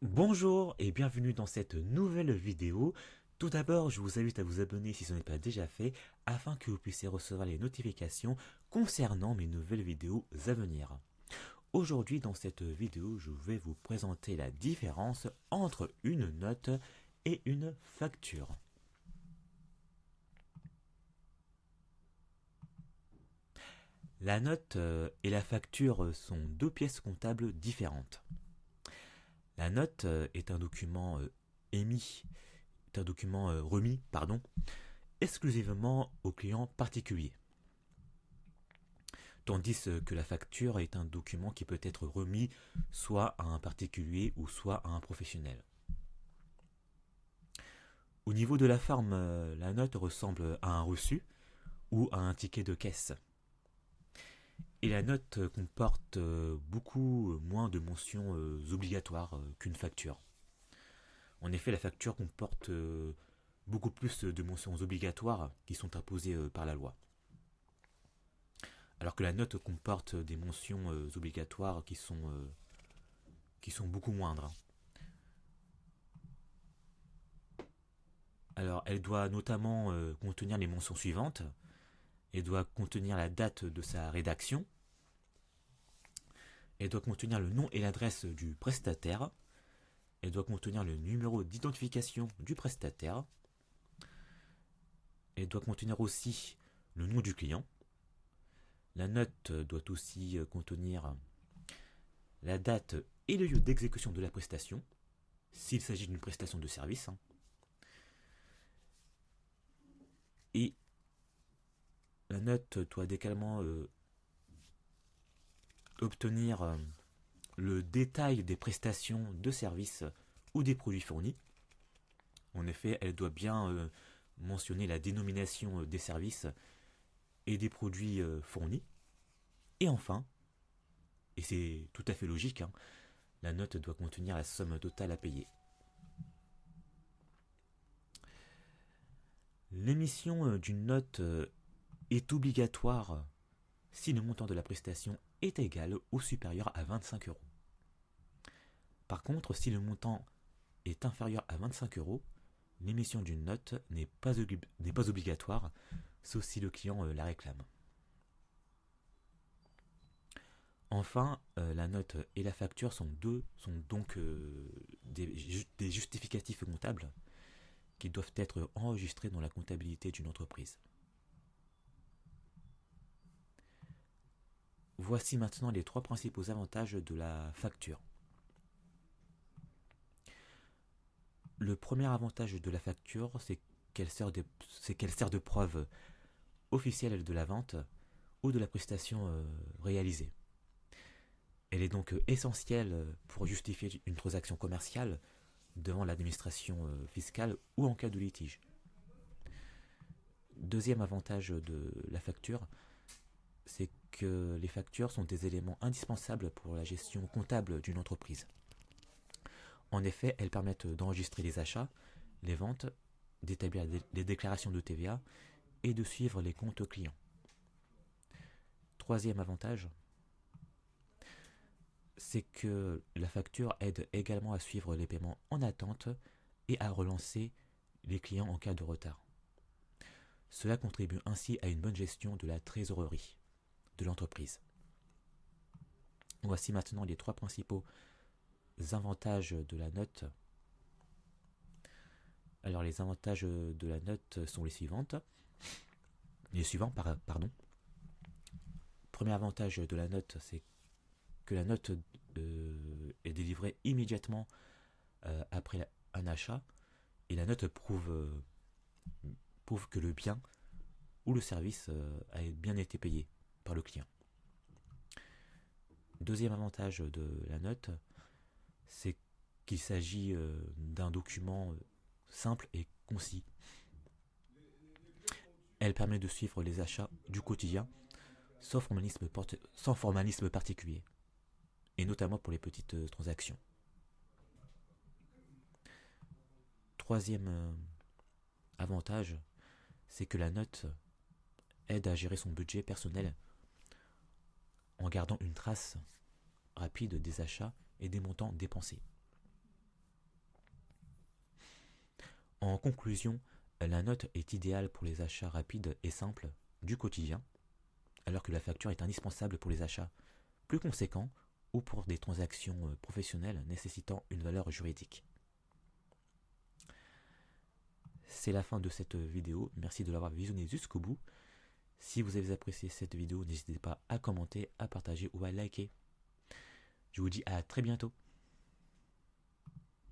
Bonjour et bienvenue dans cette nouvelle vidéo. Tout d'abord, je vous invite à vous abonner si ce n'est pas déjà fait, afin que vous puissiez recevoir les notifications concernant mes nouvelles vidéos à venir. Aujourd'hui, dans cette vidéo, je vais vous présenter la différence entre une note et une facture. La note et la facture sont deux pièces comptables différentes. La note est un document remis, exclusivement au client particulier. Tandis que la facture est un document qui peut être remis soit à un particulier ou soit à un professionnel. Au niveau de la forme, la note ressemble à un reçu ou à un ticket de caisse. Et la note comporte beaucoup moins de mentions obligatoires qu'une facture. En effet, la facture comporte beaucoup plus de mentions obligatoires qui sont imposées par la loi. Alors que la note comporte des mentions obligatoires qui sont beaucoup moindres. Alors, elle doit notamment contenir les mentions suivantes. Elle doit contenir la date de sa rédaction. Elle doit contenir le nom et l'adresse du prestataire. Elle doit contenir le numéro d'identification du prestataire. Elle doit contenir aussi le nom du client. La note doit aussi contenir la date et le lieu d'exécution de la prestation, s'il s'agit d'une prestation de service. Et la note doit également obtenir le détail des prestations de service ou des produits fournis. En effet, elle doit bien mentionner la dénomination des services et des produits fournis. Et enfin, et c'est tout à fait logique, la note doit contenir la somme totale à payer. L'émission d'une note est obligatoire si le montant de la prestation est égal ou supérieur à 25 euros. Par contre, si le montant est inférieur à 25 euros, l'émission d'une note n'est pas obligatoire, sauf si le client la réclame. Enfin, la note et la facture sont donc des justificatifs comptables qui doivent être enregistrés dans la comptabilité d'une entreprise. Voici maintenant les trois principaux avantages de la facture. Le premier avantage de la facture, c'est qu'elle sert de preuve officielle de la vente ou de la prestation réalisée. Elle est donc essentielle pour justifier une transaction commerciale devant l'administration fiscale ou en cas de litige. Deuxième avantage de la facture, c'est que les factures sont des éléments indispensables pour la gestion comptable d'une entreprise. En effet, elles permettent d'enregistrer les achats, les ventes, d'établir les déclarations de TVA et de suivre les comptes clients. Troisième avantage, c'est que la facture aide également à suivre les paiements en attente et à relancer les clients en cas de retard. Cela contribue ainsi à une bonne gestion de la trésorerie de l'entreprise. Voici maintenant les trois principaux avantages de la note. Alors les avantages de la note sont les suivants, pardon. Premier avantage de la note, c'est que la note est délivrée immédiatement après un achat et la note prouve que le bien ou le service a bien été payé par le client. Deuxième avantage de la note, c'est qu'il s'agit d'un document simple et concis. Elle permet de suivre les achats du quotidien sans formalisme particulier, et notamment pour les petites transactions. Troisième avantage, c'est que la note aide à gérer son budget personnel en gardant une trace rapide des achats et des montants dépensés. En conclusion, la note est idéale pour les achats rapides et simples du quotidien, alors que la facture est indispensable pour les achats plus conséquents ou pour des transactions professionnelles nécessitant une valeur juridique. C'est la fin de cette vidéo, merci de l'avoir visionnée jusqu'au bout. Si vous avez apprécié cette vidéo, n'hésitez pas à commenter, à partager ou à liker. Je vous dis à très bientôt.